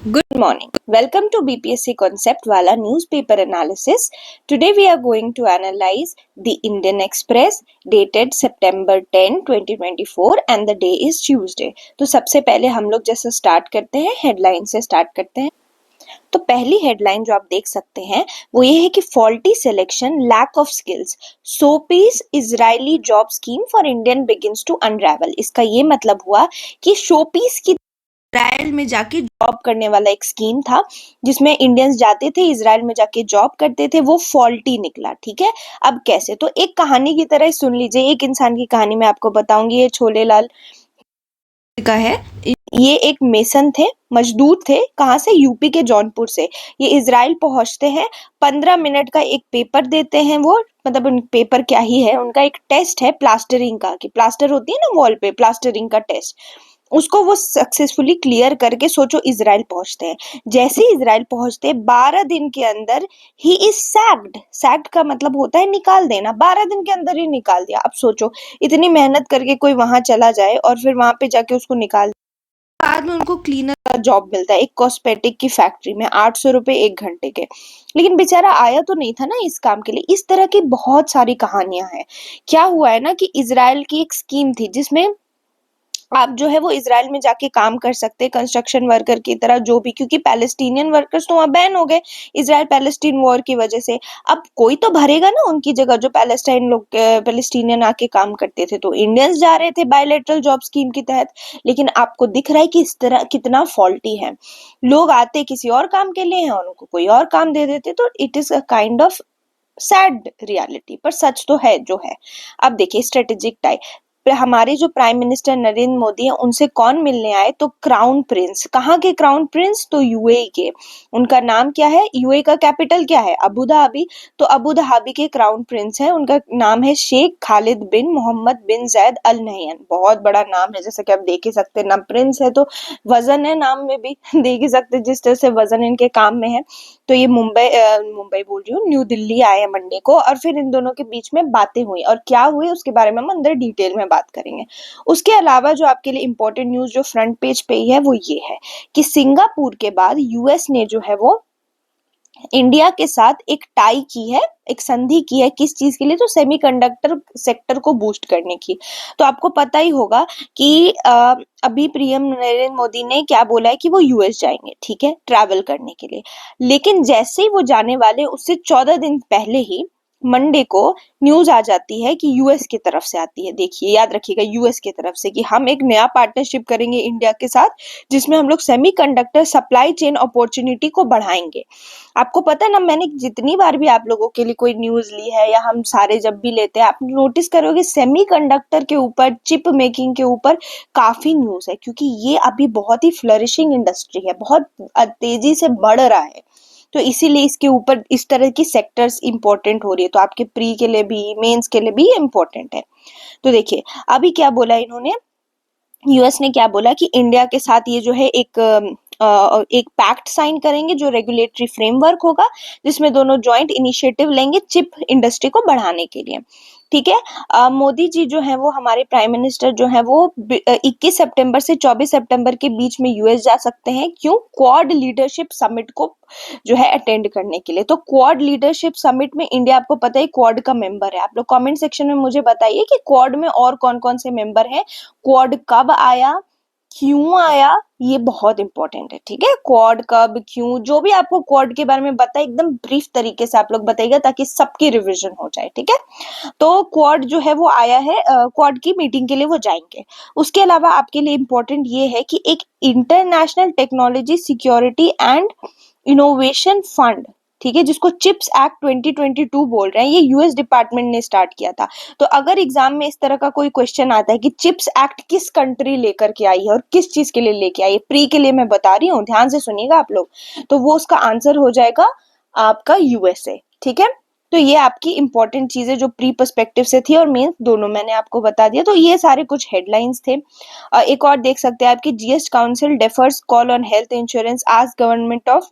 Good morning. Welcome to BPSC Concept Wala newspaper analysis. Today we are going to analyze the Indian Express dated September 10, 2024 and the day is Tuesday. तो सबसे पहले हम लोग जैसे start करते हैं headline से स्टार्ट करते हैं। तो पहली हेडलाइन जो आप देख सकते हैं वो ये है कि faulty selection lack of skills showpiece Israeli job scheme for Indian begins to unravel. इसका ये मतलब हुआ कि शोपीस की इजराइल में जाके जॉब करने वाला एक स्कीम था जिसमें इंडियंस जाते थे इजराइल में जाके जॉब करते थे, वो फॉल्टी निकला। ठीक है, अब कैसे? तो एक कहानी की तरह सुन लीजिए, एक इंसान की कहानी मैं आपको बताऊंगी। ये छोले लाल का है। ये एक मेसन थे, मजदूर थे। कहाँ से? यूपी के जौनपुर से। ये इजराइल पहुंचते हैं, 15 मिनट का एक पेपर देते हैं। वो मतलब उन पेपर क्या ही है, उनका एक टेस्ट है प्लास्टरिंग का, कि प्लास्टर होती है ना वॉल पे, प्लास्टरिंग का टेस्ट। उसको वो सक्सेसफुली क्लियर करके सोचो इजराइल पहुंचते हैं। जैसे ही इजराइल पहुंचते हैं 12 दिन के अंदर ही इज सैक्ड। सैक्ड का मतलब होता है निकाल देना। 12 दिन के अंदर ही निकाल दिया। अब सोचो इतनी मेहनत करके कोई वहां चला जाए और फिर वहां पे जाके उसको निकाल, बाद में उनको क्लीनर का जॉब मिलता है एक कॉस्मेटिक की फैक्ट्री में, 800 रुपए 1 घंटे के। लेकिन बेचारा आया तो नहीं था ना इस काम के लिए। इस तरह की बहुत सारी कहानियां हैं। क्या हुआ है ना कि इजराइल की एक स्कीम थी जिसमें आप जो है वो इजराइल में जाके काम कर सकते हैं कंस्ट्रक्शन वर्कर की तरह, जो भी, क्योंकि पैलेस्टीनियन वर्कर्स तो वहां बैन हो गए इजराइल पैलेस्टीन वॉर की वजह से। अब कोई तो भरेगा ना उनकी जगह, जो पैलेस्टाइन लोग पैलेस्टीनियन आके काम करते थे। तो इंडियंस जा रहे थे बायलैटरल जॉब स्कीम के तहत। लेकिन आपको दिख रहा है कि इस तरह कितना फॉल्टी है। लोग आते किसी और काम के लिए हैं और उनको कोई और काम दे देते। तो it is a kind of sad reality, पर सच तो है जो है। अब देखिए स्ट्रेटेजिक टाई, हमारे जो प्राइम मिनिस्टर नरेंद्र मोदी हैं उनसे कौन मिलने आए? तो क्राउन प्रिंस। कहाँ के क्राउन प्रिंस? तो यूएई के। उनका नाम क्या है? यूएई का कैपिटल क्या है? Abu Dhabi. तो अबू धाबी के क्राउन प्रिंस है, उनका नाम है शेख खालिद बिन मोहम्मद बिन जैद अल नहयान। बहुत बड़ा नाम है, जैसे कि आप देख ही सकते हैं ना, प्रिंस है तो वजन है नाम में भी। देख ही सकते जिस तरह से वजन इनके काम में है। तो ये मुंबई बोल रही हूँ, न्यू दिल्ली आए मंडे को, और फिर इन दोनों के बीच में बातें हुई और क्या हुई उसके बारे में हम अंदर डिटेल में बात करेंगे। उसके अलावा जो आपके लिए इंपॉर्टेंट न्यूज जो फ्रंट पेज पे ही है वो ये है कि सिंगापुर के बाद यूएस ने जो है वो इंडिया के साथ एक टाई की है, एक संधि की है। किस चीज के लिए? तो सेमीकंडक्टर सेक्टर को बूस्ट करने की। तो आपको पता ही होगा कि अभी पीएम नरेंद्र मोदी ने क्या बोला है कि वो यूएस जाएंगे, ठीक है, ट्रैवल करने के लिए। लेकिन जैसे ही वो जाने वाले उससे 14 दिन पहले ही मंडे को न्यूज आ जाती है कि यूएस की तरफ से आती है। देखिए याद रखिएगा, यूएस की तरफ से, कि हम एक नया पार्टनरशिप करेंगे इंडिया के साथ जिसमें हम लोग सेमीकंडक्टर सप्लाई चेन अपॉर्चुनिटी को बढ़ाएंगे। आपको पता है ना, मैंने जितनी बार भी आप लोगों के लिए कोई न्यूज ली है या हम सारे जब भी लेते हैं, आप नोटिस करोगे सेमीकंडक्टर के ऊपर, चिप मेकिंग के ऊपर काफी न्यूज है, क्योंकि ये अभी बहुत ही फ्लरिशिंग इंडस्ट्री है, बहुत तेजी से बढ़ रहा है। तो इसीलिए इसके ऊपर इस तरह की सेक्टर्स इंपॉर्टेंट हो रही है। तो आपके प्री के लिए भी, मेंस के लिए भी इम्पोर्टेंट है। तो देखिए अभी क्या बोला इन्होंने, यूएस ने क्या बोला कि इंडिया के साथ ये जो है एक पैक्ट साइन करेंगे जो रेगुलेटरी फ्रेमवर्क होगा, जिसमें दोनों जॉइंट इनिशिएटिव लेंगे चिप इंडस्ट्री को बढ़ाने के लिए। ठीक है। मोदी जी जो है वो, हमारे प्राइम मिनिस्टर जो है वो 21 सितंबर से 24 सितंबर के बीच में यूएस जा सकते हैं। क्यों? क्वाड लीडरशिप समिट को जो है अटेंड करने के लिए। तो क्वाड लीडरशिप समिट में इंडिया, आपको पता है क्वाड का मेंबर है। आप लोग कमेंट सेक्शन में मुझे बताइए कि क्वाड में और कौन कौन से मेंबर हैं, क्वाड कब आया, क्यों आया, ये बहुत इंपॉर्टेंट है। ठीक है, क्वाड कब, क्यों, जो भी आपको क्वाड के बारे में बताए एकदम ब्रीफ तरीके से आप लोग बताइएगा ताकि सबकी रिवीजन हो जाए। ठीक है, तो क्वाड जो है वो आया है, क्वाड की मीटिंग के लिए वो जाएंगे। उसके अलावा आपके लिए इंपॉर्टेंट ये है कि एक international technology security and innovation fund, ठीक है, जिसको चिप्स एक्ट 2022 बोल रहे हैं, ये यूएस डिपार्टमेंट ने स्टार्ट किया था। तो अगर एग्जाम में इस तरह का कोई क्वेश्चन आता है कि चिप्स एक्ट किस कंट्री लेकर के आई है और किस चीज के लिए लेके आई है, प्री के लिए मैं बता रही हूँ, ध्यान से सुनिएगा आप लोग, तो वो उसका आंसर हो जाएगा आपका यूएसए। ठीक है, तो ये आपकी इंपॉर्टेंट चीजें जो प्री पर्सपेक्टिव से थी और मेन दोनों मैंने आपको बता दिया। तो ये सारे कुछ हेडलाइंस थे। एक और देख सकते हैं आपकी, GST council defers call on health insurance आज गवर्नमेंट ऑफ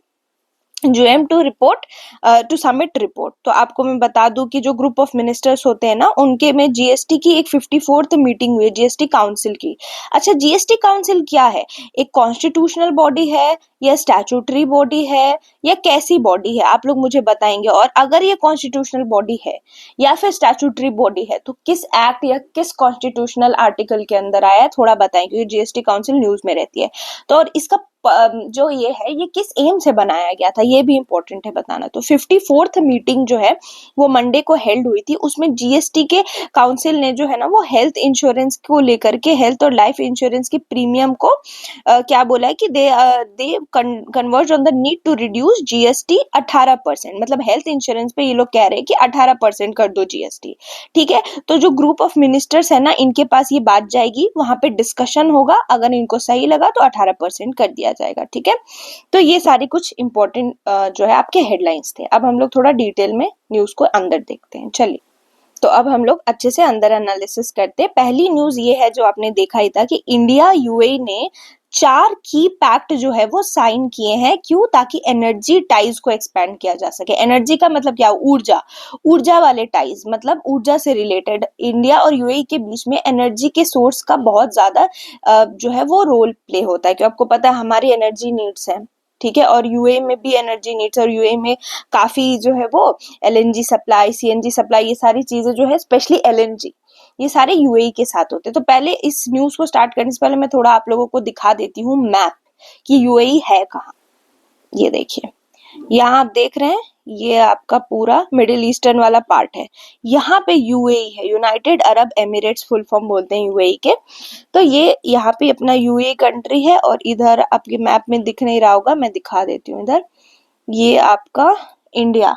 जुएम टू सबमिट रिपोर्ट। तो आपको मैं बता दूं कि जो ग्रुप ऑफ मिनिस्टर्स होते हैं ना, उनके में जीएसटी की एक 54th मीटिंग हुई है, जीएसटी काउंसिल की। अच्छा, जीएसटी काउंसिल क्या है? एक कॉन्स्टिट्यूशनल बॉडी है या स्टैट्यूटरी बॉडी है या कैसी बॉडी है, आप लोग मुझे बताएंगे। और अगर ये कॉन्स्टिट्यूशनल बॉडी है या फिर स्टैट्यूटरी बॉडी है तो किस एक्ट या किस कॉन्स्टिट्यूशनल आर्टिकल के अंदर आया है, थोड़ा बताएं, क्योंकि जीएसटी काउंसिल न्यूज में रहती है। तो और इसका जो ये है, ये किस एम से बनाया गया था, ये भी इंपॉर्टेंट है बताना। तो 54th मीटिंग जो है वो मंडे को हेल्ड हुई थी। उसमें जीएसटी के काउंसिल ने जो है ना, वो हेल्थ इंश्योरेंस को लेकर के, हेल्थ और लाइफ इंश्योरेंस की प्रीमियम को क्या बोला है कि they converge on the need to reduce GST 18%। मतलब हेल्थ इंश्योरेंस पे ये लोग कह रहे हैं कि 18% कर दो जीएसटी। ठीक है, तो जो ग्रुप ऑफ मिनिस्टर्स है ना, इनके पास ये बात जाएगी, वहां पे डिस्कशन होगा, अगर इनको सही लगा तो 18% कर दिया जाएगा। ठीक है, तो ये सारी कुछ इंपॉर्टेंट जो है आपके हेडलाइंस थे। अब हम लोग थोड़ा डिटेल में न्यूज को अंदर देखते हैं, चलिए। तो अब हम लोग अच्छे से अंदर एनालिसिस करते हैं। पहली न्यूज ये है, जो आपने देखा ही था, कि इंडिया यूएई ने 4 की पैक्ट जो है वो साइन किए हैं। क्यों? ताकि एनर्जी टाइज को एक्सपेंड किया जा सके। एनर्जी का मतलब क्या? ऊर्जा, ऊर्जा वाले टाइज, मतलब ऊर्जा से रिलेटेड। इंडिया और यूएई के बीच में एनर्जी के सोर्स का बहुत ज्यादा जो है वो रोल प्ले होता है, क्योंकि आपको पता है हमारी एनर्जी नीड्स है। ठीक है, और यूएई में भी एनर्जी नीड्स, और यूएई में काफी जो है वो एलएनजी सप्लाई, सीएनजी सप्लाई, ये सारी चीजें जो है, स्पेशली एलएनजी, ये सारे यूएई के साथ होते हैं। तो पहले इस न्यूज को स्टार्ट करने से पहले मैं थोड़ा आप लोगों को दिखा देती हूँ मैप, कि यूएई है कहाँ। ये देखिए, यहाँ आप देख रहे हैं, ये आपका पूरा मिडिल ईस्टर्न वाला पार्ट है। यहाँ पे यूएई है, United Arab Emirates full form बोलते हैं यूएई के। तो ये यहाँ पे अपना यूएई कंट्री है, और इधर आपके मैप में दिख नहीं रहा होगा, मैं दिखा देती हूँ। इधर ये आपका इंडिया,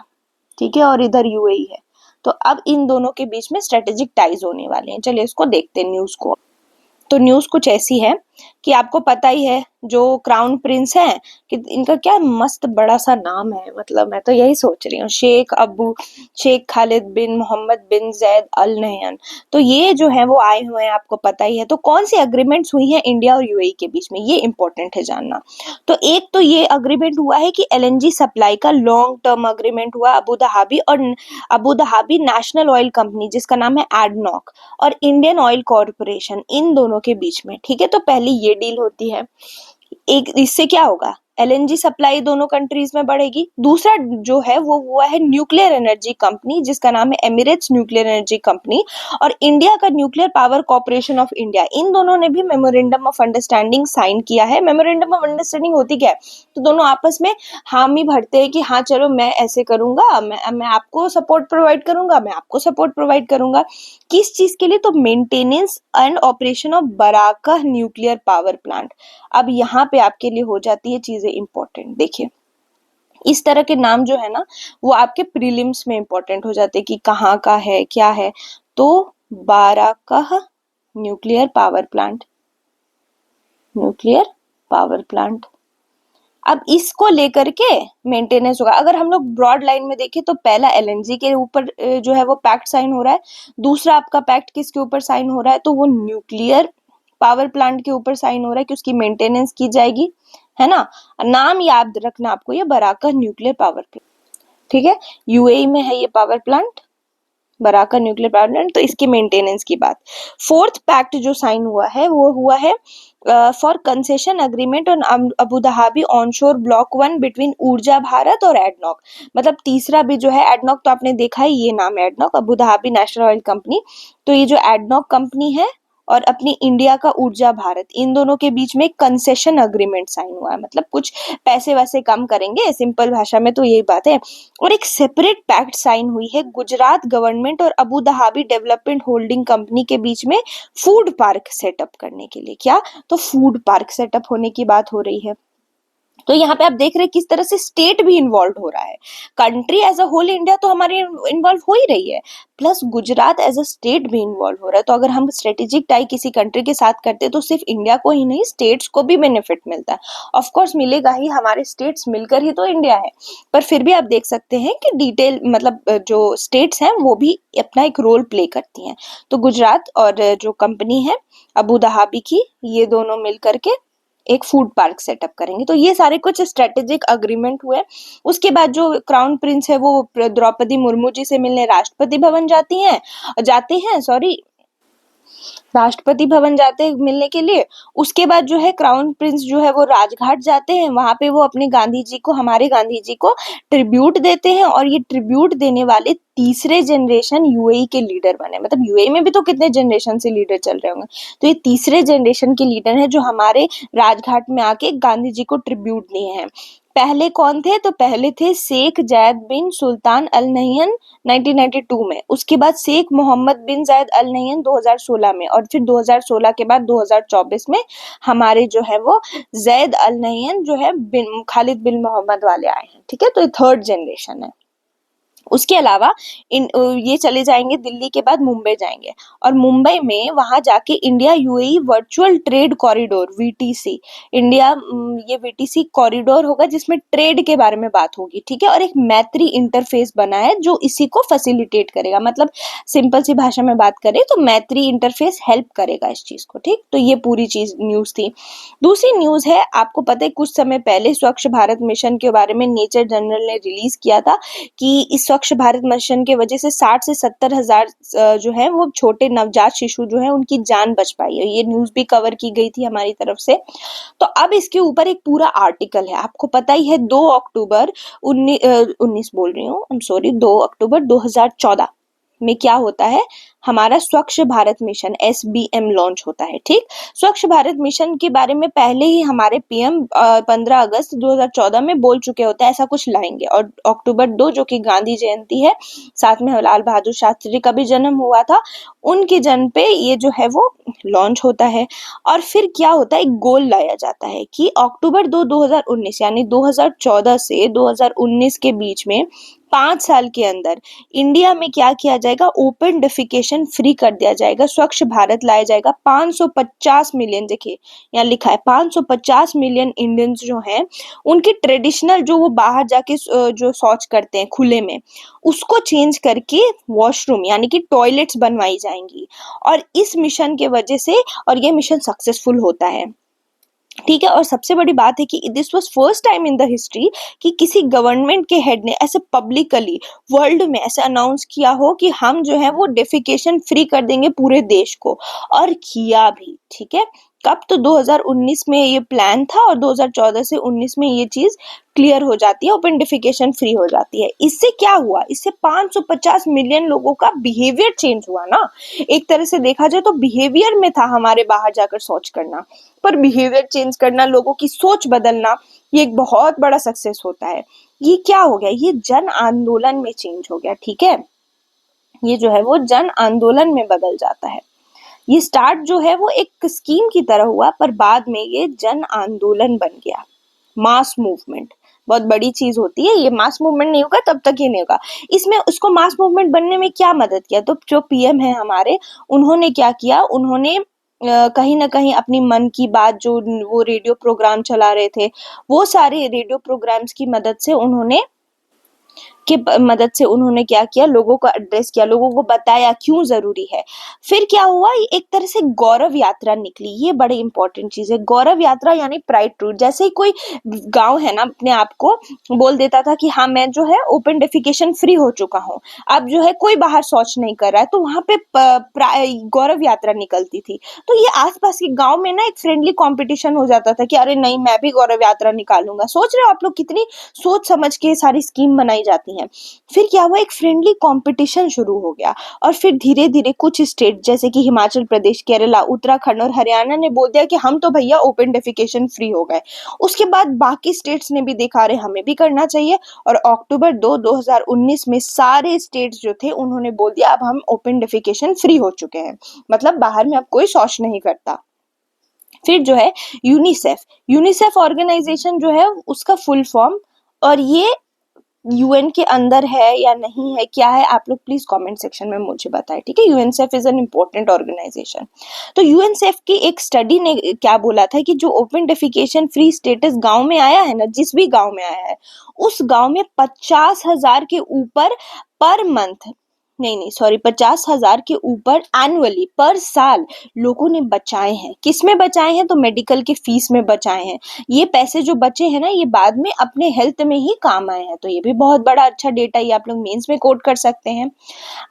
ठीक है, और इधर यूएई है। तो अब इन दोनों के बीच में स्ट्रेटेजिक टाइज होने वाले हैं। चलिए इसको देखते हैं न्यूज को। तो न्यूज कुछ ऐसी है कि आपको पता ही है, जो क्राउन प्रिंस है, कि इनका क्या मस्त बड़ा सा नाम है। मतलब मैं तो यही सोच रही हूँ, शेख खालिद बिन मोहम्मद बिन जैद अल नहयान। तो ये जो है वो आए हुए हैं, आपको पता ही है। तो कौन सी अग्रीमेंट्स हुई हैं इंडिया और यूएई के बीच में, ये इंपॉर्टेंट है जानना। तो एक तो ये अग्रीमेंट हुआ है कि एलएनजी सप्लाई का लॉन्ग टर्म अग्रीमेंट हुआ Abu Dhabi national oil company, जिसका नाम है एडनॉक, और इंडियन ऑयल कॉर्पोरेशन, इन दोनों के बीच में। ठीक है, तो पहली ये डील होती है। एक इससे क्या होगा, एलएनजी सप्लाई दोनों कंट्रीज में बढ़ेगी। दूसरा जो है वो हुआ है न्यूक्लियर एनर्जी कंपनी, जिसका नाम है एमिरेट्स न्यूक्लियर एनर्जी कंपनी, और इंडिया का nuclear power corporation of India. इन दोनों ने भी मेमोरेंडम ऑफ अंडरस्टैंडिंग साइन किया है। मेमोरेंडम ऑफ अंडरस्टैंडिंग होती क्या है? तो दोनों आपस में हामी भरते हैं कि हाँ चलो, मैं ऐसे करूंगा, मैं आपको सपोर्ट प्रोवाइड करूंगा, मैं आपको सपोर्ट प्रोवाइड करूंगा। किस चीज के लिए? तो maintenance and operation of Baraka nuclear power plant. अब यहाँ पे आपके लिए हो जाती है चीजें इंपॉर्टेंट। देखिए, इस तरह के नाम जो है ना, वो आपके प्रीलिम्स में इंपॉर्टेंट हो जाते हैं कि कहाँ का है, क्या है। तो Barakah nuclear power plant, nuclear power plant. अब इसको लेकर के मेंटेनेंस होगा। अगर हम लोग ब्रॉड लाइन में देखें तो पहला एलएनजी के ऊपर जो है वो पैक्ट साइन हो रहा है। दूसरा आपका पैक्ट किसके ऊपर साइन हो रहा है? तो वो न्यूक्लियर पावर प्लांट के ऊपर साइन हो रहा है कि उसकी मेंटेनेंस की जाएगी, है ना। नाम याद रखना आपको, ये बराका न्यूक्लियर पावर प्लांट। ठीक है, यूएई में है ये power plant, Baraka nuclear power plant. तो इसकी मेंटेनेंस की बात। फोर्थ पैक्ट जो साइन हुआ है वो हुआ है for concession agreement on Abu Dhabi onshore block 1 between ऊर्जा भारत और एडनॉक। मतलब तीसरा भी जो है, एडनॉक तो आपने देखा है, ये नाम है ADNOC, Abu Dhabi national oil company. तो ये जो एडनॉक कंपनी है और अपनी इंडिया का ऊर्जा भारत, इन दोनों के बीच में कंसेशन अग्रीमेंट साइन हुआ है। मतलब कुछ पैसे वैसे कम करेंगे, सिंपल भाषा में तो यही बात है। और एक सेपरेट पैक्ट साइन हुई है गुजरात गवर्नमेंट और Abu Dhabi development holding company के बीच में, फूड पार्क सेटअप करने के लिए। क्या? तो फूड पार्क सेटअप होने की बात हो रही है। तो यहाँ पे आप देख रहे हैं किस तरह से स्टेट भी इन्वॉल्व हो रहा है। Country as a whole India तो हमारी इन्वॉल्व हो ही रही है, plus Gujarat as a state भी इन्वॉल्व हो रहा है। तो अगर हम स्ट्रेटेजिक टाई किसी कंट्री के साथ करते हैं तो सिर्फ इंडिया को ही नहीं, स्टेट्स को भी बेनिफिट मिलता है। ऑफ कोर्स मिलेगा ही, हमारे स्टेट्स मिलकर ही तो इंडिया है। पर फिर भी आप देख सकते हैं कि डिटेल, मतलब जो स्टेट्स हैं वो भी अपना एक रोल प्ले करती हैं। तो गुजरात और जो कंपनी है अबू धाबी की, ये दोनों मिल करके एक फूड पार्क सेटअप करेंगे। तो ये सारे कुछ स्ट्रेटेजिक अग्रीमेंट हुए। उसके बाद जो क्राउन प्रिंस है वो द्रौपदी मुर्मू जी से मिलने राष्ट्रपति भवन जाते हैं सॉरी राष्ट्रपति भवन जाते हैं मिलने के लिए। उसके बाद जो है क्राउन प्रिंस जो है वो राजघाट जाते हैं, वहां पे वो अपने हमारे गांधी जी को ट्रिब्यूट देते हैं, और ये ट्रिब्यूट देने वाले तीसरे जनरेशन यूएई के लीडर बने। मतलब यूएई में भी तो कितने जनरेशन से लीडर चल रहे होंगे, तो ये तीसरे जनरेशन के लीडर हैं जो हमारे राजघाट में आके गांधी जी को ट्रिब्यूट दिए हैं। पहले कौन थे? तो पहले थे शेख जायद बिन सुल्तान अल नहियन 1992 में, उसके बाद शेख मोहम्मद बिन जायद अल नहियन 2016 में, और फिर 2016 के बाद 2024 में हमारे जो है वो जैद अल नहियन जो है बिन खालिद बिन मोहम्मद वाले आए हैं। ठीक है, तो ये थर्ड जनरेशन है। उसके अलावा ये चले जाएंगे दिल्ली के बाद मुंबई जाएंगे, और मुंबई में वहां जाके India UAE virtual trade corridor VTC ये वीटीसी कॉरिडोर होगा जिसमें ट्रेड के बारे में बात होगी। ठीक है, और एक मैत्री इंटरफेस बना है जो इसी को फैसिलिटेट करेगा। मतलब सिंपल सी भाषा में बात करें तो मैत्री इंटरफेस हेल्प करेगा इस चीज को। ठीक, तो ये पूरी चीज न्यूज थी। दूसरी न्यूज है, आपको पता है कुछ समय पहले स्वच्छ भारत मिशन के बारे में नेचर जर्नल ने रिलीज किया था कि इस स्वच्छ भारत मिशन के वजह से 60 से 70 हजार जो है वो छोटे नवजात शिशु जो है उनकी जान बच पाई है। ये न्यूज भी कवर की गई थी हमारी तरफ से। तो अब इसके ऊपर एक पूरा आर्टिकल है। आपको पता ही है 2 अक्टूबर 19 बोल रही हूँ, आई एम सॉरी, 2 अक्टूबर 2014 में क्या होता है, हमारा स्वच्छ भारत मिशन SBM लॉन्च होता है। ठीक, स्वच्छ भारत मिशन के बारे में पहले ही हमारे पीएम 15 अगस्त 2014 में बोल चुके होते हैं ऐसा कुछ लाएंगे, और अक्टूबर 2 जो कि गांधी जयंती है, साथ में लाल बहादुर शास्त्री का भी जन्म हुआ था, उनके जन्म पे ये जो है वो लॉन्च होता है। और फिर क्या होता है, एक गोल लाया जाता है कि अक्टूबर 2 2019 यानी 2014 से 2019 के बीच में 5 साल के अंदर इंडिया में क्या किया जाएगा, ओपन डेफिकेशन फ्री कर दिया जाएगा, स्वच्छ भारत लाया जाएगा। 550 मिलियन, देखिए यहाँ लिखा है 550 मिलियन इंडियंस जो हैं उनकी ट्रेडिशनल जो वो बाहर जाके जो शौच करते हैं खुले में, उसको चेंज करके वॉशरूम यानी कि टॉयलेट्स बनवाई जाएंगी। और इस मिशन के वजह से, और ये मिशन सक्सेसफुल होता है। ठीक है, और सबसे बड़ी बात है कि this was first time in the history कि किसी गवर्नमेंट के हेड ने ऐसे पब्लिकली वर्ल्ड में ऐसे अनाउंस किया हो कि हम जो है वो डेफिकेशन फ्री कर देंगे पूरे देश को, और किया भी। ठीक है, कब? तो 2019 में ये प्लान था, और 2014 से 19 में ये चीज क्लियर हो जाती है, ओपन डेफिकेशन फ्री हो जाती है। इससे क्या हुआ, इससे 550 मिलियन लोगों का बिहेवियर चेंज हुआ ना। एक तरह से देखा जाए तो बिहेवियर में था हमारे बाहर जाकर सोच करना, पर बिहेवियर चेंज करना, लोगों की सोच बदलना, ये एक बहुत बड़ा सक्सेस होता है। ये क्या हो गया, ये जन आंदोलन में चेंज हो गया। ठीक है, ये जो है वो जन आंदोलन में बदल जाता है। ये स्टार्ट जो है वो एक स्कीम की तरह हुआ, पर बाद में ये जन आंदोलन बन गया, मास मूवमेंट। बहुत बड़ी चीज होती है ये, मास मूवमेंट नहीं होगा तब तक ये नहीं होगा। इसमें उसको मास मूवमेंट बनने में क्या मदद किया, तो जो पीएम है हमारे, उन्होंने क्या किया, उन्होंने कहीं ना कहीं अपनी मन की बात जो वो रेडियो प्रोग्राम चला रहे थे, वो सारे रेडियो प्रोग्राम्स की मदद से उन्होंने क्या किया, लोगों को एड्रेस किया, लोगों को बताया क्यों जरूरी है। फिर क्या हुआ, एक तरह से गौरव यात्रा निकली। ये बड़ी इंपॉर्टेंट चीज है, गौरव यात्रा यानी प्राइड टूर। जैसे ही कोई गांव है ना अपने आप को बोल देता था कि हाँ मैं जो है ओपन डेफिकेशन फ्री हो चुका हूँ, अब जो है कोई बाहर शौच नहीं कर रहा है, तो वहां पे गौरव यात्रा निकलती थी। तो ये आसपास के गांव में ना एक फ्रेंडली कंपटीशन हो जाता था कि अरे नहीं मैं भी गौरव यात्रा निकालूंगा। सोच रहे हो आप लोग कितनी सोच समझ के सारी स्कीम बनाई जाती हैं। फिर क्या हुआ, एक फ्रेंडली कंपटीशन शुरू हो गया, और फिर धीरे धीरे कुछ स्टेट जैसे कि हिमाचल प्रदेश, केरला, उत्तराखंड और हरियाणा ने बोल दिया कि हम तो भैया ओपन डेफिकेशन फ्री हो गए। उसके बाद बाकी स्टेट्स ने भी देखा अरे हमें भी करना चाहिए, और अक्टूबर 2 2019 में सारे स्टेट्स जो थे उन्होंने बोल दिया अब हम ओपन डेफिकेशन फ्री हो चुके हैं, मतलब बाहर में अब कोई शौच नहीं करता। फिर जो है यूनिसेफ ऑर्गेनाइजेशन जो है उसका फुल फॉर्म, और ये यूएन के अंदर है या नहीं है, क्या है, आप लोग प्लीज कमेंट सेक्शन में मुझे बताएं। ठीक है, यूएनसेफ इज एन इम्पोर्टेंट ऑर्गेनाइजेशन। तो यूएनसेफ की एक स्टडी ने क्या बोला था कि जो ओपन डेफिकेशन फ्री स्टेटस गांव में आया है ना, जिस भी गांव में आया है, उस गांव में 50,000 के ऊपर पर मंथ नहीं सॉरी 50,000 के ऊपर एनुअली पर साल लोगों ने बचाए हैं। किस में बचाए हैं? तो मेडिकल की फीस में बचाए हैं। ये पैसे जो बचे हैं ना, ये बाद में अपने हेल्थ में ही काम आए हैं। तो ये भी बहुत बड़ा अच्छा डेटा, ये आप लोग मेंस में कोट कर सकते हैं।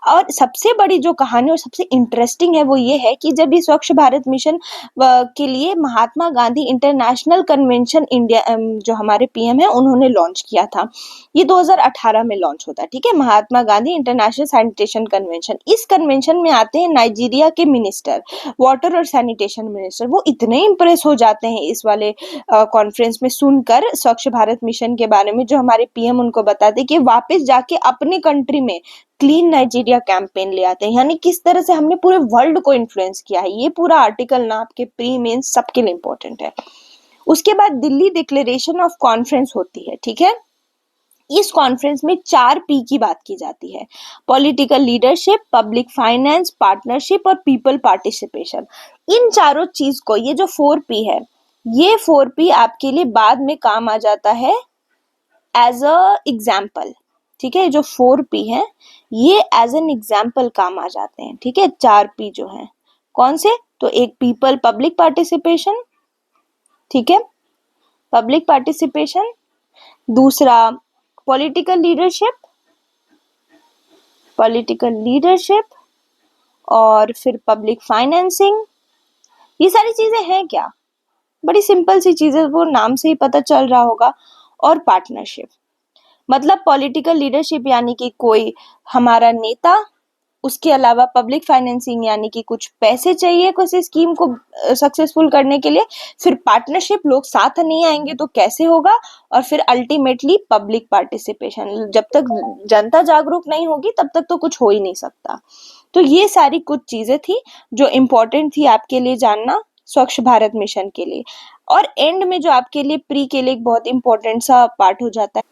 और सबसे बड़ी जो कहानी और सबसे इंटरेस्टिंग है वो ये है कि जब ये स्वच्छ भारत मिशन के लिए Mahatma Gandhi international convention India जो हमारे पीएम है उन्होंने लॉन्च किया था। ये 2018 में लॉन्च होता है, ठीक है, Mahatma Gandhi international sanitation convention. इस कन्वेंशन में आते हैं नाइजीरिया के मिनिस्टर, वाटर और सैनिटेशन मिनिस्टर। वो इतने इंप्रेस हो जाते हैं इस वाले कॉन्फ्रेंस में सुनकर स्वच्छ भारत मिशन के बारे में, जो हमारे पीएम उनको बताते कि वापस जाके अपने कंट्री में क्लीन नाइजीरिया कैंपेन ले आते हैं। यानी किस तरह से हमने पूरे वर्ल्ड को इन्फ्लुएंस किया है। ये पूरा आर्टिकल ना आपके प्री मेंस सबके लिए इंपॉर्टेंट है। उसके बाद दिल्ली डिक्लेरेशन ऑफ कॉन्फ्रेंस होती है, ठीक है। इस कॉन्फ्रेंस में 4P की बात की जाती है: political leadership, public finance, partnership और पीपल पार्टिसिपेशन। इन चारों चीज को, ये जो 4P है, ये 4P आपके लिए बाद में काम आ जाता है एज अ एग्जाम्पल, ठीक है। जो 4P है ये एज एन एग्जाम्पल काम आ जाते हैं, ठीक है। 4P जो है कौन से? तो एक पीपल पब्लिक पार्टिसिपेशन, ठीक है, पब्लिक पार्टिसिपेशन। दूसरा पॉलिटिकल लीडरशिप, पॉलिटिकल लीडरशिप, और फिर पब्लिक फाइनेंसिंग। ये सारी चीजें हैं क्या? बड़ी सिंपल सी चीजें, वो नाम से ही पता चल रहा होगा। और पार्टनरशिप मतलब पॉलिटिकल लीडरशिप यानी कि कोई हमारा नेता, उसके अलावा पब्लिक फाइनेंसिंग यानी कि कुछ पैसे चाहिए किसी स्कीम को सक्सेसफुल करने के लिए। फिर पार्टनरशिप, लोग साथ नहीं आएंगे तो कैसे होगा। और फिर अल्टीमेटली पब्लिक पार्टिसिपेशन, जब तक जनता जागरूक नहीं होगी तब तक तो कुछ हो ही नहीं सकता। तो ये सारी कुछ चीजें थी जो इम्पोर्टेंट थी आपके लिए जानना स्वच्छ भारत मिशन के लिए। और एंड में जो आपके लिए प्री के लिए एक बहुत इंपॉर्टेंट सा पार्ट हो जाता है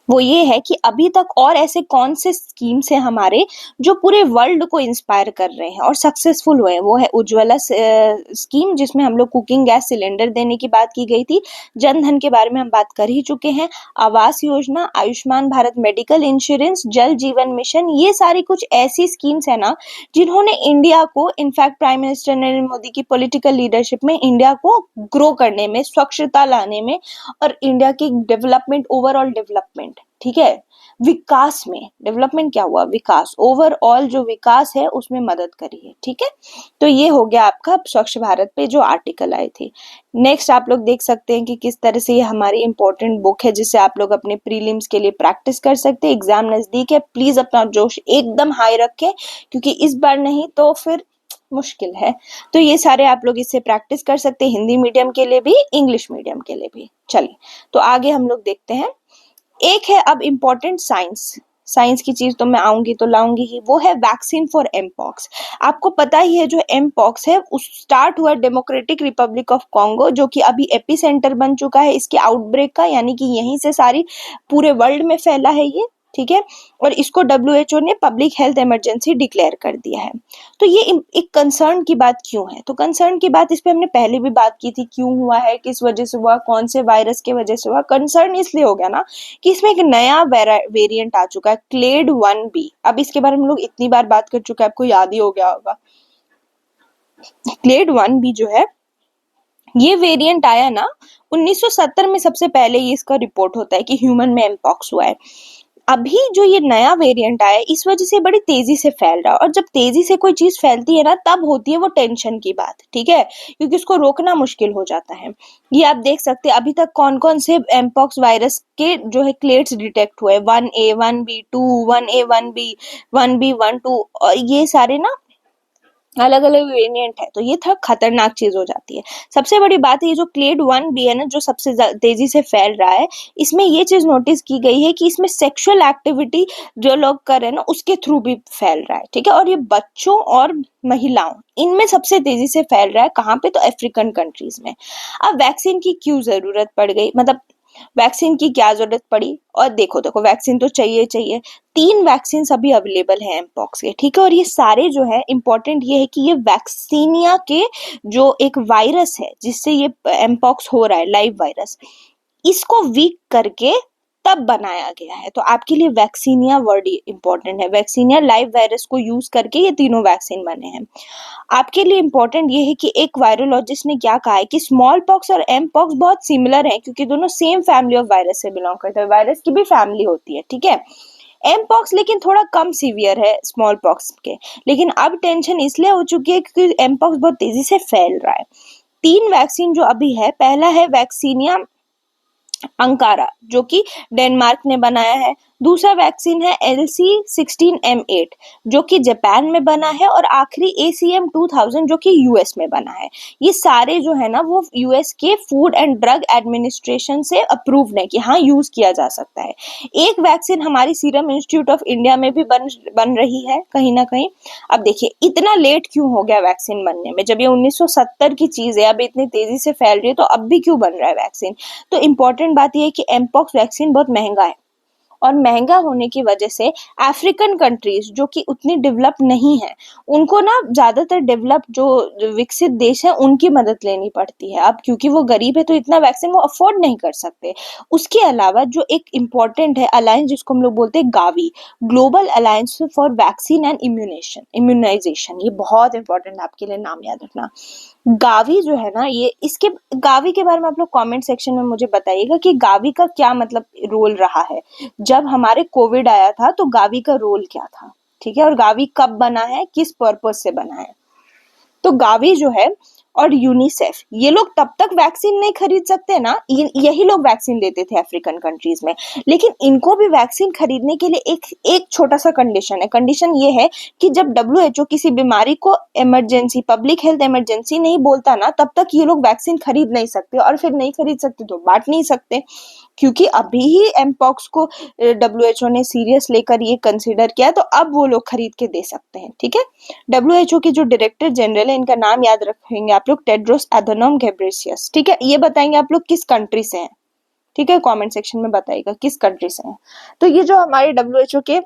वो ये है कि अभी तक और ऐसे कौन से स्कीम्स हैं हमारे जो पूरे वर्ल्ड को इंस्पायर कर रहे हैं और सक्सेसफुल हुए हैं। वो है उज्ज्वला स्कीम, जिसमें हम लोग कुकिंग गैस सिलेंडर देने की बात की गई थी। जन धन के बारे में हम बात कर ही चुके हैं। आवास योजना, आयुष्मान भारत मेडिकल इंश्योरेंस, जल जीवन मिशन, ये सारी कुछ ऐसी स्कीम्स है ना जिन्होंने इंडिया को, in fact prime minister Narendra Modi की पॉलिटिकल लीडरशिप में, इंडिया को ग्रो करने में, स्वच्छता लाने में और इंडिया की डेवलपमेंट, ओवरऑल डेवलपमेंट, ठीक है, विकास में, डेवलपमेंट क्या हुआ, विकास, ओवरऑल जो विकास है उसमें मदद करी है, ठीक है। तो ये हो गया आपका स्वच्छ भारत पे जो आर्टिकल आए थे। नेक्स्ट आप लोग देख सकते हैं कि किस तरह से ये हमारी इंपॉर्टेंट बुक है जिसे आप लोग अपने प्रीलिम्स के लिए प्रैक्टिस कर सकते हैं। एग्जाम नजदीक है, प्लीज अपना जोश एकदम हाई रखें क्योंकि इस बार नहीं तो फिर मुश्किल है। तो ये सारे आप लोग इससे प्रैक्टिस कर सकते हैं, हिंदी मीडियम के लिए भी, इंग्लिश मीडियम के लिए भी। चलिए तो आगे हम लोग देखते हैं। एक है अब इम्पोर्टेंट साइंस की चीज तो मैं आऊंगी तो लाऊंगी ही, वो है वैक्सीन फॉर एमपॉक्स। आपको पता ही है जो एमपॉक्स है उस स्टार्ट हुआ डेमोक्रेटिक रिपब्लिक ऑफ कॉन्गो, जो कि अभी एपी सेंटर बन चुका है इसके आउटब्रेक का, यानी कि यहीं से सारी पूरे वर्ल्ड में फैला है ये, ठीक है। और इसको WHO ने पब्लिक हेल्थ इमरजेंसी डिक्लेयर कर दिया है। तो ये एक कंसर्न की बात क्यों है? तो कंसर्न की बात इस पे हमने पहले भी बात की थी, क्यों हुआ है, किस वजह से हुआ, कौन से वायरस के वजह से हुआ। कंसर्न इसलिए हो गया ना कि इसमें एक नया वेरिएंट आ चुका है, क्लेड 1B। अब इसके बारे में हम लोग इतनी बार बात कर चुके हैं, आपको याद ही हो गया होगा। क्लेड 1B जो है ये वेरिएंट आया ना 1970 में, सबसे पहले ये इसका रिपोर्ट होता है कि ह्यूमन में एमपॉक्स हुआ है। अभी जो ये नया वेरिएंट आया इस वजह से बड़ी तेजी से फैल रहा है, और जब तेजी से कोई चीज फैलती है ना तब होती है वो टेंशन की बात, ठीक है, क्योंकि उसको रोकना मुश्किल हो जाता है। ये आप देख सकते हैं अभी तक कौन कौन से एमपॉक्स वायरस के जो है क्लेड्स डिटेक्ट हुए, 1A 1B 2 1A 1B 1B 1 2, और ये सारे ना अलग अलग वेरिएंट है, तो ये थोड़ा खतरनाक चीज हो जाती है। सबसे बड़ी बात है ये जो क्लेड 1B है ना जो सबसे तेजी से फैल रहा है, इसमें ये चीज नोटिस की गई है कि इसमें सेक्सुअल एक्टिविटी जो लोग कर रहे हैं ना उसके थ्रू भी फैल रहा है, ठीक है। और ये बच्चों और महिलाओं इनमें सबसे तेजी से फैल रहा है। कहाँ पे? तो अफ्रीकन कंट्रीज में। अब वैक्सीन की क्यों जरूरत पड़ गई, मतलब वैक्सीन की क्या जरूरत पड़ी? और देखो वैक्सीन तो चाहिए। 3 वैक्सीन अभी अवेलेबल है एमपॉक्स के, ठीक है। और ये सारे जो है इंपॉर्टेंट ये है कि ये वैक्सीनिया के जो एक वायरस है जिससे ये एमपॉक्स हो रहा है, लाइव वायरस, इसको वीक करके तब बनाया गया है। तो आपके लिए वैक्सीनिया वर्ड इंपॉर्टेंट है। वैक्सीनिया लाइव वायरस को यूज करके ये तीनों वैक्सीन बने हैं। आपके लिए इंपॉर्टेंट ये है कि एक वायरोलॉजिस्ट ने क्या कहा है कि स्मॉल पॉक्स और एम पॉक्स बहुत सिमिलर हैं, क्योंकि दोनों सेम फैमिली ऑफ वायरस से बिलोंग करते हैं। वायरस की भी फैमिली होती है, ठीक है। एम पॉक्स लेकिन थोड़ा कम सीवियर है स्मॉल पॉक्स के, लेकिन अब टेंशन इसलिए हो चुकी है क्योंकि एम पॉक्स बहुत तेजी से फैल रहा है। 3 वैक्सीन जो अभी है, पहला है वैक्सीनिया अंकारा जो कि डेनमार्क ने बनाया है। दूसरा वैक्सीन है LC16M8 जो कि जापान में बना है, और आखिरी ACM2000 जो कि यूएस में बना है। ये सारे जो है ना वो यूएस के फूड एंड ड्रग एडमिनिस्ट्रेशन से अप्रूव्ड है कि हाँ यूज किया जा सकता है। एक वैक्सीन हमारी सीरम इंस्टीट्यूट ऑफ इंडिया में भी बन रही है कहीं ना कहीं। अब देखिए इतना लेट क्यों हो गया वैक्सीन बनने में, जब ये 1970 की चीज है, अब इतनी तेजी से फैल रही है, तो अब भी क्यों बन रहा है वैक्सीन। तो इम्पोर्टेंट बात यह है कि एमपॉक्स वैक्सीन बहुत महंगा है, और महंगा होने की वजह से अफ्रीकन कंट्रीज जो कि उतनी डेवलप नहीं है, उनको ना ज्यादातर डेवलप जो विकसित देश है उनकी मदद लेनी पड़ती है। अब क्योंकि वो गरीब है तो इतना वैक्सीन वो अफोर्ड नहीं कर सकते। उसके अलावा जो एक इम्पोर्टेंट है अलायंस जिसको हम लोग बोलते हैं Gavi, global alliance for vaccine and immunisation, ये बहुत इंपॉर्टेंट आपके लिए नाम याद रखना। गावी जो है ना, ये इसके गावी के बारे में आप लोग कमेंट सेक्शन में मुझे बताइएगा कि गावी का क्या मतलब रोल रहा है। जब हमारे कोविड आया था तो गावी का रोल क्या था, ठीक है, और गावी कब बना है, किस पर्पज से बना है। तो गावी जो है और यूनिसेफ, ये लोग तब तक वैक्सीन नहीं खरीद सकते ना, यही लोग वैक्सीन देते थे अफ्रीकन कंट्रीज में, लेकिन इनको भी वैक्सीन खरीदने के लिए एक छोटा सा कंडीशन है। कंडीशन ये है कि जब WHO किसी बीमारी को इमरजेंसी, पब्लिक हेल्थ इमरजेंसी नहीं बोलता ना, तब तक ये लोग वैक्सीन खरीद नहीं सकते, और फिर नहीं खरीद सकते तो बांट नहीं सकते, क्योंकि अभी ही एमपॉक्स को WHO ने सीरियस लेकर ये कंसिडर किया, तो अब वो लोग खरीद के दे सकते हैं, ठीक है। WHO के जो डायरेक्टर जनरल है, इनका नाम याद रखेंगे आप लोग, टेड्रोस एधनोम घेब्रेयेसस, ठीक है। ये बताएंगे आप लोग किस कंट्री से हैं, ठीक है, कमेंट सेक्शन में बताइएगा किस कंट्री से हैं। तो ये जो हमारे WHO के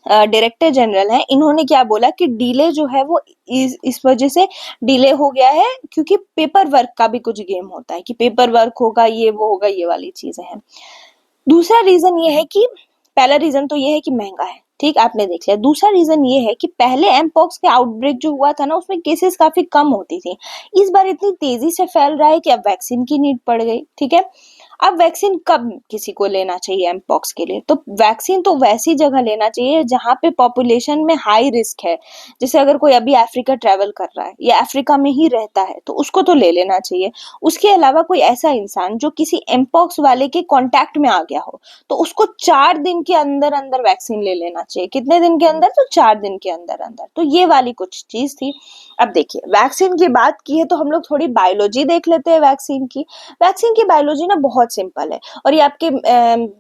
डायरेक्टर जनरल हैं, इन्होंने क्या बोला कि डिले जो है वो इस वजह से डिले हो गया है क्योंकि पेपर वर्क का भी कुछ गेम होता है कि पेपर वर्क होगा, ये वो होगा, ये वाली चीजें हैं। दूसरा रीजन ये है कि पहला रीजन तो ये है कि महंगा है, ठीक, आपने देख लिया। दूसरा रीजन ये है कि पहले एमपॉक्स के आउटब्रेक जो हुआ था ना, उसमें केसेस काफी कम होती थी। इस बार इतनी तेजी से फैल रहा है कि अब वैक्सीन की नीड पड़ गई, ठीक है। अब वैक्सीन कब किसी को लेना चाहिए एमपॉक्स के लिए, तो वैक्सीन तो वैसी जगह लेना चाहिए जहां पे पॉपुलेशन में हाई रिस्क है। जैसे अगर कोई अभी अफ्रीका ट्रेवल कर रहा है या अफ्रीका में ही रहता है तो उसको तो ले लेना चाहिए। उसके अलावा कोई ऐसा इंसान जो किसी एमपॉक्स वाले के कांटेक्ट में आ गया हो, तो उसको 4 दिन के अंदर अंदर वैक्सीन ले लेना चाहिए। कितने दिन के अंदर, तो 4 दिन के अंदर अंदर। तो ये वाली कुछ चीज थी। अब देखिए वैक्सीन की बात की है तो हम लोग थोड़ी बायोलॉजी देख लेते हैं वैक्सीन की। वैक्सीन की बायोलॉजी ना बहुत सिंपल है, और ये आपके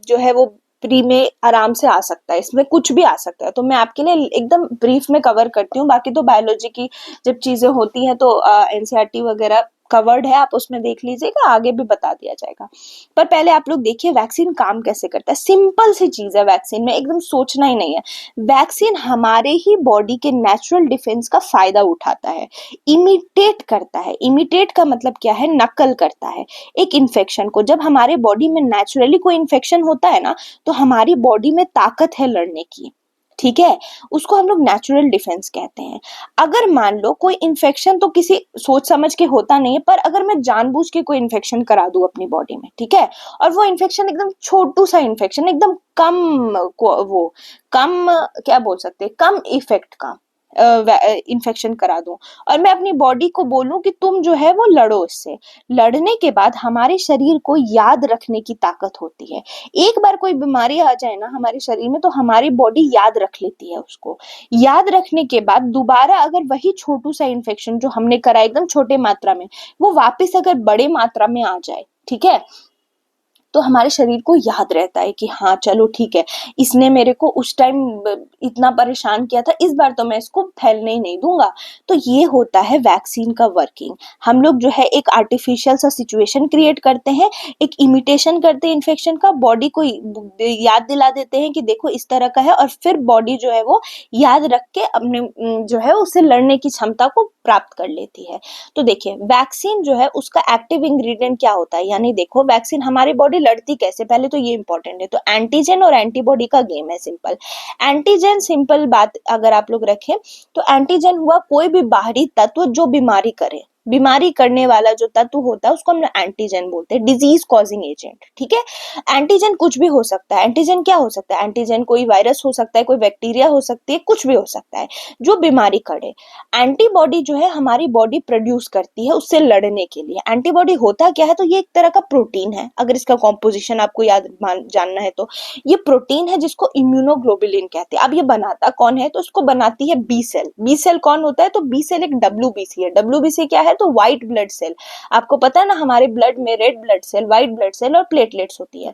जो है वो प्री में आराम से आ सकता है, इसमें कुछ भी आ सकता है। तो मैं आपके लिए एकदम ब्रीफ में कवर करती हूँ, बाकी तो बायोलॉजी की जब चीजें होती हैं तो NCERT वगैरह कवर्ड है, आप उसमें देख लीजिएगा, आगे भी बता दिया जाएगा। पर पहले आप लोग देखिए वैक्सीन काम कैसे करता है। सिंपल सी चीज है, वैक्सीन में एकदम सोचना ही नहीं है। वैक्सीन हमारे ही बॉडी के नेचुरल डिफेंस का फायदा उठाता है, इमिटेट करता है। इमिटेट का मतलब क्या है, नकल करता है एक इन्फेक्शन को। जब हमारे बॉडी में नेचुरली कोई इन्फेक्शन होता है ना, तो हमारी बॉडी में ताकत है लड़ने की, ठीक है, उसको हम लोग नेचुरल डिफेंस कहते हैं। अगर मान लो कोई इन्फेक्शन तो किसी सोच समझ के होता नहीं है, पर अगर मैं जानबूझ के कोई इन्फेक्शन करा दूं अपनी बॉडी में, ठीक है, और वो इन्फेक्शन एकदम छोटू सा इन्फेक्शन, एकदम कम वो कम क्या बोल सकते हैं, कम इफेक्ट का इन्फेक्शन करा दूं, और मैं अपनी बॉडी को बोलूं कि तुम जो है वो लड़ो इससे। लड़ने के बाद हमारे शरीर को याद रखने की ताकत होती है। एक बार कोई बीमारी आ जाए ना हमारे शरीर में, तो हमारी बॉडी याद रख लेती है उसको। याद रखने के बाद दोबारा अगर वही छोटू सा इन्फेक्शन जो हमने करा एकदम छोटे मात्रा में, वो वापस अगर बड़े मात्रा में आ जाए, ठीक है, तो हमारे शरीर को याद रहता है कि हाँ चलो ठीक है, इसने मेरे को उस टाइम इतना परेशान किया था, इस बार तो मैं इसको फैलने ही नहीं दूंगा। तो ये होता है वैक्सीन का वर्किंग। हम लोग जो है एक आर्टिफिशियल सा सिचुएशन क्रिएट करते हैं, एक इमिटेशन करते हैं इन्फेक्शन का, बॉडी को याद दिला देते हैं कि देखो इस तरह का है, और फिर बॉडी जो है वो याद रख के अपने जो है उससे लड़ने की क्षमता को प्राप्त कर लेती है। तो देखिए वैक्सीन जो है उसका एक्टिव इंग्रेडिएंट क्या होता है, यानी देखो वैक्सीन हमारी बॉडी लड़ती कैसे, पहले तो ये इंपॉर्टेंट है। तो एंटीजन और एंटीबॉडी का गेम है सिंपल। एंटीजन सिंपल बात अगर आप लोग रखें तो एंटीजन हुआ कोई भी बाहरी तत्व जो बीमारी करे, बीमारी करने वाला जो तत्व होता है उसको हम एंटीजन बोलते हैं, डिजीज कॉजिंग एजेंट। ठीक है, एंटीजन कुछ भी हो सकता है। एंटीजन क्या हो सकता है? एंटीजन कोई वायरस हो सकता है, कोई बैक्टीरिया हो सकती है, कुछ भी हो सकता है जो बीमारी करे। एंटीबॉडी जो है हमारी बॉडी प्रोड्यूस करती है उससे लड़ने के लिए। एंटीबॉडी होता क्या है? तो ये एक तरह का प्रोटीन है, अगर इसका कॉम्पोजिशन आपको जानना है तो ये प्रोटीन है जिसको इम्यूनोग्लोबुलिन कहते हैं। अब ये बनाता कौन है? तो उसको बनाती है बी सेल। बी सेल कौन होता है? तो बी सेल एक डब्ल्यूबीसी है। डब्ल्यूबीसी क्या है? तो व्हाइट ब्लड सेल। आपको पता है ना हमारे ब्लड में red blood cell, white blood cell और प्लेटलेट्स होती है।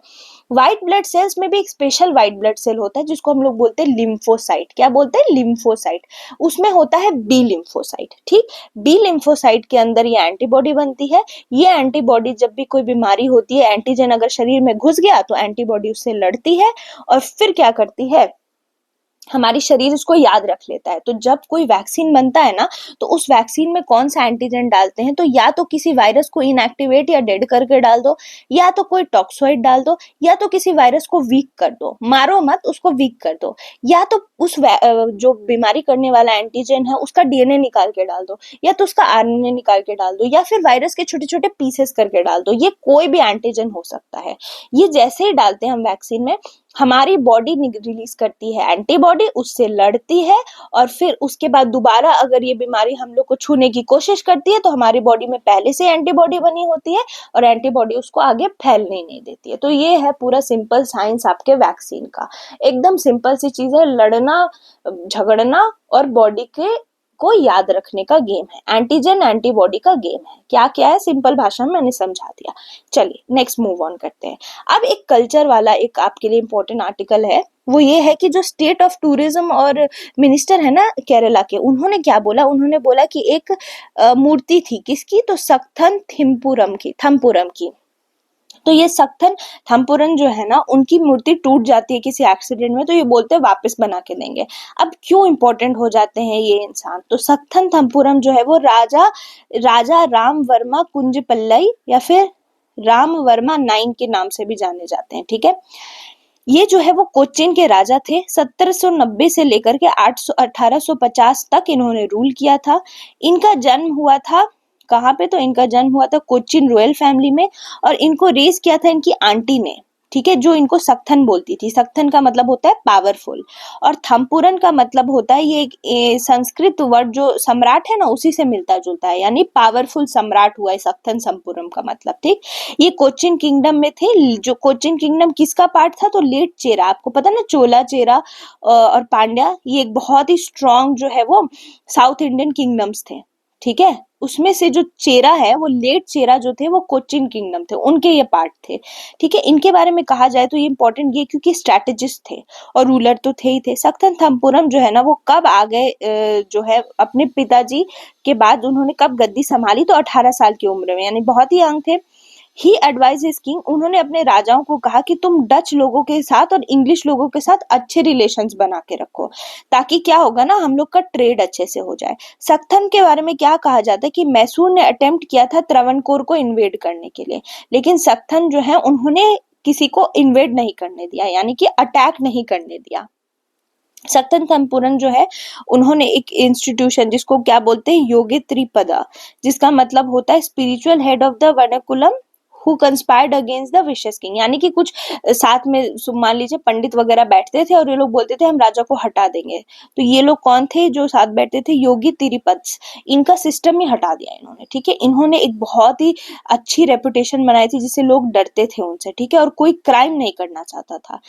व्हाइट ब्लड सेल्स में भी एक स्पेशल व्हाइट ब्लड सेल होता है जिसको हम लोग बोलते हैं लिम्फोसाइट। क्या बोलते हैं? लिम्फोसाइट। उसमें होता है बी लिम्फोसाइट। ठीक, बी लिम्फोसाइट के अंदर ये एंटीबॉडी बनती है। ये एंटीबॉडी जब भी कोई बीमारी होती है, एंटीजन अगर शरीर में घुस गया तो एंटीबॉडी उससे लड़ती है और फिर क्या करती है, हमारी शरीर उसको याद रख लेता है। तो जब कोई वैक्सीन बनता है ना तो उस वैक्सीन में कौन सा एंटीजन डालते हैं? तो या तो किसी वायरस को इनएक्टिवेट या डेड करके डाल दो, या तो कोई टॉक्सोइड डाल दो, या तो किसी वायरस को वीक कर दो, मारो मत उसको वीक कर दो, या तो उस जो बीमारी करने वाला एंटीजन है उसका डीएनए निकाल के डाल दो, या तो उसका आरएनए निकाल के डाल दो, या फिर वायरस के छोटे छोटे पीसेस करके डाल दो। ये कोई भी एंटीजन हो सकता है। ये जैसे ही डालते हैं हम वैक्सीन में, हमारी बॉडी रिलीज करती है एंटीबॉडी, उससे लड़ती है और फिर उसके बाद दोबारा अगर ये बीमारी हम लोग को छूने की कोशिश करती है तो हमारी बॉडी में पहले से एंटीबॉडी बनी होती है और एंटीबॉडी उसको आगे फैलने नहीं देती है। तो ये है पूरा सिंपल साइंस आपके वैक्सीन का। एकदम सिंपल सी चीज है, लड़ना, झगड़ना और बॉडी के को याद रखने का गेम है। एंटीजन एंटीबॉडी का गेम है। क्या क्या है सिंपल भाषा में मैंने समझा दिया। चलिए नेक्स्ट मूव ऑन करते हैं। अब एक कल्चर वाला एक आपके लिए इंपॉर्टेंट आर्टिकल है, वो ये है कि जो स्टेट ऑफ टूरिज्म और मिनिस्टर है ना केरला के, उन्होंने क्या बोला? उन्होंने बोला कि एक मूर्ति थी, किसकी? तो सक्थन थम्पुरम की। तो ये सक्थन थम्पुरन जो है ना, उनकी मूर्ति टूट जाती है किसी एक्सीडेंट में तो ये बोलते हैं वापस बना के देंगे। अब क्यों इंपॉर्टेंट हो जाते हैं ये इंसान? तो सक्थन थम्पुरम जो है वो राजा राम वर्मा कुंजपल्लई या फिर राम वर्मा 9 के नाम से भी जाने जाते हैं। ठीक है, ये जो है वो कोच्चिन के राजा थे। 1790 से लेकर के 1850 तक इन्होंने रूल किया था। इनका जन्म हुआ था कहाँ पे? तो इनका जन्म हुआ था कोच्चिन रॉयल फैमिली में और इनको रेज किया था इनकी आंटी ने। ठीक है, जो इनको सक्थन बोलती थी। सक्थन का मतलब होता है पावरफुल और थम्पुरन का मतलब होता है ये एक संस्कृत वर्ड जो सम्राट है ना उसी से मिलता जुलता है, यानी पावरफुल सम्राट हुआ है सक्थन थम्पुरम का मतलब। ठीक, ये कोच्चिन किंगडम में थे। जो कोच्चिन किंगडम किसका पार्ट था? तो लेट चेरा, आपको पता ना चोला चेरा और पांड्या, ये एक बहुत ही स्ट्रॉन्ग जो है वो साउथ इंडियन किंगडम्स थे। ठीक है, उसमें से जो चेरा है वो लेट चेरा जो थे वो कोच्चिन किंगडम थे, उनके ये पार्ट थे। ठीक है, इनके बारे में कहा जाए तो ये इंपॉर्टेंट ये क्योंकि स्ट्रैटेजिस्ट थे और रूलर तो थे ही थे। सक्थन थम्पुरम जो है ना वो कब आ गए जो है अपने पिताजी के बाद उन्होंने कब गद्दी संभाली? तो 18 साल की उम्र में, यानी बहुत ही यंग थे। ही एडवाइज हिज किंग, उन्होंने अपने राजाओं को कहा कि तुम डच लोगों के साथ और इंग्लिश लोगों के साथ अच्छे रिलेशंस बना के रखो, ताकि क्या होगा ना हम लोग का ट्रेड अच्छे से हो जाए। सक्थन के बारे में क्या कहा जाता है कि मैसूर ने अटेम्प्ट किया था त्रावणकोर को इन्वेड करने के लिए, लेकिन सक्थन जो है उन्होंने किसी को इन्वेड नहीं करने दिया, यानी कि अटैक नहीं करने दिया। सक्थन थम्पुरन जो है उन्होंने एक इंस्टीट्यूशन जिसको क्या बोलते हैं योगे त्रिपदा, जिसका मतलब होता है spiritual head of the vernaculum who conspired against the wishes king, यानी कि कुछ साथ में मान लीजिए पंडित वगैरह बैठते थे और ये लोग बोलते थे हम राजा को हटा देंगे। तो ये लोग कौन थे जो साथ बैठते थे? योगी तिरुपत। इनका सिस्टम ही हटा दिया इन्होंने। ठीक है, इन्होंने एक बहुत ही अच्छी रेपुटेशन बनाई थी जिससे लोग डरते थे उनसे। ठीक है, और कोई क्राइम नहीं करना चाहता था।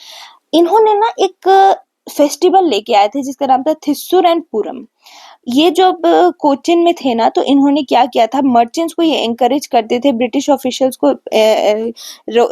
इन्होंने ना एक फेस्टिवल लेके आए थे जिसका नाम था थिस्सुर एंड पूरम। ये जब कोचिन में थे ना तो इन्होंने क्या किया था, मर्चेंट्स को ये एनकरेज करते थे ब्रिटिश ऑफिशियल्स को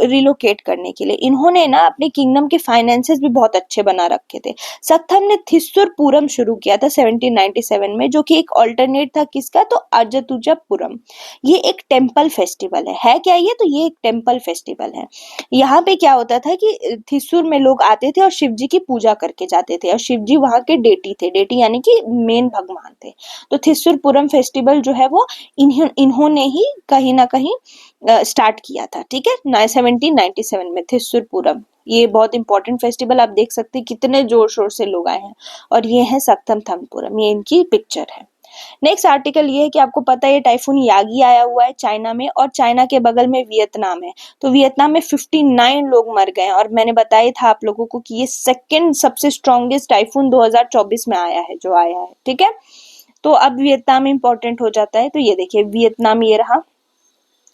रिलोकेट करने के लिए। इन्होंने ना अपने किंगडम के फाइनेंसेस भी बहुत अच्छे बना रखे थे। सक्थन ने थिस्सुर पूरम शुरू किया था 1797 में, जो कि एक ऑल्टरनेट था किसका? तो अजतुजापुरम। ये एक टेम्पल फेस्टिवल है क्या ये? तो ये एक टेम्पल फेस्टिवल है। यहाँ पे क्या होता था कि थिस्सुर में लोग आते थे और शिव जी की पूजा करके जाते थे और शिव जी वहाँ के डेटी थे। डेटी यानी कि मेन भगवान महान थे। तो थिस्सुर पूरम फेस्टिवल जो है वो इन्होंने ही कहीं ना कहीं स्टार्ट किया था, ठीक है, 1797 में थिस्सुर पूरम। ये बहुत इंपॉर्टेंट फेस्टिवल, आप देख सकते हैं कितने जोर शोर से लोग आए हैं। और ये है सक्तम थंगपुरम, ये इनकी पिक्चर है। नेक्स्ट आर्टिकल ये है कि आपको पता है ये टाइफून यागी आया हुआ है चाइना में, और चाइना के बगल में वियतनाम है। तो वियतनाम में 59 लोग मर गए, और मैंने बताया था आप लोगों को कि ये सेकंड सबसे स्ट्रॉन्गेस्ट टाइफून 2024 में आया है, जो आया है, ठीक है। तो अब वियतनाम इंपॉर्टेंट हो जाता है। तो ये देखिए वियतनाम, ये रहा।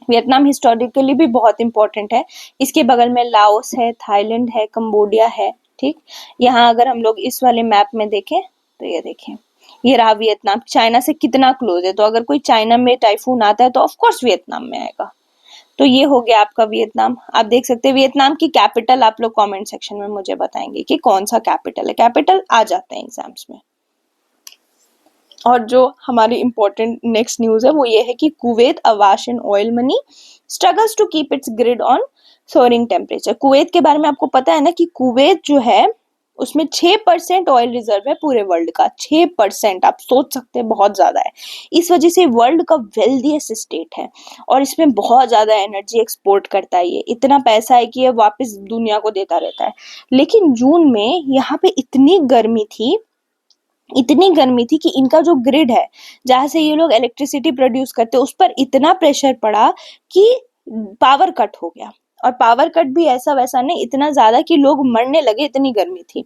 वियतनाम हिस्टोरिकली भी बहुत इंपॉर्टेंट है। इसके बगल में लाओस है, थाईलैंड है, कंबोडिया है, ठीक। यहाँ अगर हम लोग इस वाले मैप में देखें तो ये देखें, ये रहा वियतनाम। चाइना से कितना क्लोज है, तो अगर कोई चाइना में टाइफून आता है तो ऑफ कोर्स वियतनाम में आएगा। तो ये हो गया आपका वियतनाम। आप देख सकते हैं वियतनाम की कैपिटल आप लोग कमेंट सेक्शन में मुझे बताएंगे कि कौन सा कैपिटल है। कैपिटल आ जाते हैं एग्जाम्स में। और जो हमारी इंपॉर्टेंट नेक्स्ट न्यूज है वो ये है कि Kuwait awash and oil money struggles to keep its grid on soaring temperature. Kuwait के बारे में आपको पता है ना कि कुवैत जो है उसमें 6% ऑयल रिजर्व है पूरे वर्ल्ड का। 6%, आप सोच सकते हैं बहुत ज्यादा है। इस वजह से वर्ल्ड का वेल्दीएस्ट स्टेट है, और इसमें बहुत ज्यादा एनर्जी एक्सपोर्ट करता है। ये इतना पैसा है कि ये वापस दुनिया को देता रहता है। लेकिन जून में यहाँ पे इतनी गर्मी थी कि इनका जो ग्रिड है जहां से ये लोग इलेक्ट्रिसिटी प्रोड्यूस करते हैं उस पर इतना प्रेशर पड़ा कि पावर कट हो गया। और पावर कट भी ऐसा वैसा नहीं, इतना ज्यादा कि लोग मरने लगे, इतनी गर्मी थी।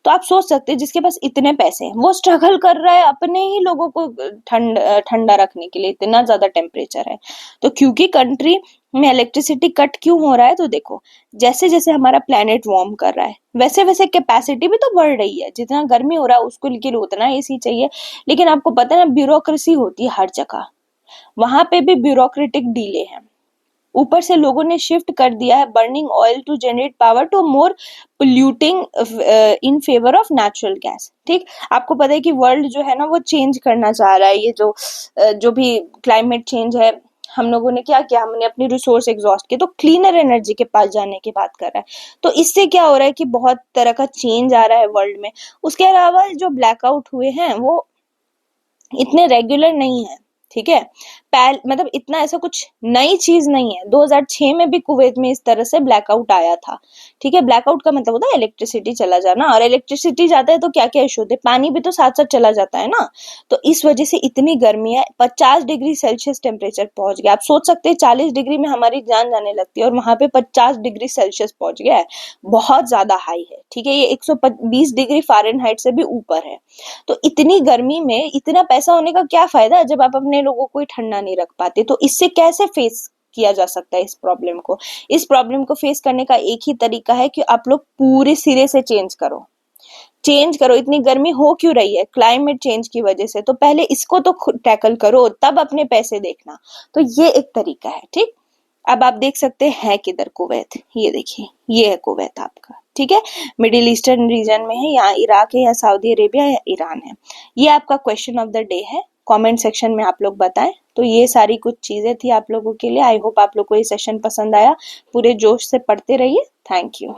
तो आप सोच सकते हैं जिसके पास इतने पैसे हैं वो स्ट्रगल कर रहा है अपने ही लोगों को ठंडा रखने के लिए, इतना ज्यादा टेम्परेचर है। तो क्योंकि कंट्री में इलेक्ट्रिसिटी कट क्यों हो रहा है, तो देखो जैसे जैसे हमारा प्लेनेट वार्म कर रहा है वैसे वैसे कैपेसिटी भी तो बढ़ रही है। जितना गर्मी हो रहा है उसको लिए उतना एसी चाहिए। लेकिन आपको पता है ना ब्यूरोक्रेसी होती है हर जगह, वहां पे भी ब्यूरोक्रेटिक डीले है। ऊपर से लोगों ने शिफ्ट कर दिया है burning oil to generate power to more polluting in favour of natural gas, ठीक। आपको पता है कि वर्ल्ड जो है ना वो चेंज करना चाह रहा है। ये जो भी क्लाइमेट चेंज है, हम लोगों ने क्या किया, हमने अपनी रिसोर्स एग्जॉस्ट किए, तो क्लीनर एनर्जी के पास जाने की बात कर रहा है। तो इससे क्या हो रहा है कि बहुत तरह का चेंज आ रहा है वर्ल्ड में। उसके अलावा जो ब्लैकआउट हुए हैं वो इतने रेगुलर नहीं है, ठीक है। मतलब इतना ऐसा कुछ नई चीज नहीं है। 2006 में भी कुवैत में इस तरह से ब्लैकआउट आया था, ठीक है। ब्लैकआउट का मतलब होता है इलेक्ट्रिसिटी चला जाना, और इलेक्ट्रिसिटी जाता है तो क्या क्या इशू होते हैं, पानी भी तो साथ साथ चला जाता है ना। तो इस वजह से इतनी गर्मी है, 50 डिग्री सेल्सियस टेम्परेचर पहुंच गया। आप सोच सकते हैं 40 डिग्री में हमारी जान जाने लगती है, और वहां पे 50 डिग्री सेल्सियस पहुंच गया है। बहुत ज्यादा हाई है, ठीक है। ये 120 डिग्री फ़ारेनहाइट से भी ऊपर है। तो इतनी गर्मी में इतना पैसा होने का क्या फायदा जब आप अपने लोगों को ठंडा नहीं रख पाते। तो इससे कैसे फेस किया जा सकता है इस प्रॉब्लम को? इस प्रॉब्लम को फेस करने का एक ही तरीका है कि आप लोग पूरे सिरे से चेंज करो। इतनी गर्मी हो क्यों रही है? क्लाइमेट चेंज की वजह से। तो पहले इसको तो खुद टैकल करो, तब अपने पैसे देखना। तो ये एक तरीका है, ठीक। अब आप देख सकते हैं किधर कुवैत, ये देखिए ये है कुवैत आपका, ठीक है। मिडिल ईस्टर्न रीजन में है, यहाँ इराक है या सऊदी अरेबिया या ईरान है। ये आपका क्वेश्चन ऑफ द डे है, कमेंट सेक्शन में आप लोग बताएं। तो ये सारी कुछ चीजें थी आप लोगों के लिए। आई होप आप लोग को ये सेशन पसंद आया। पूरे जोश से पढ़ते रहिए। Thank you.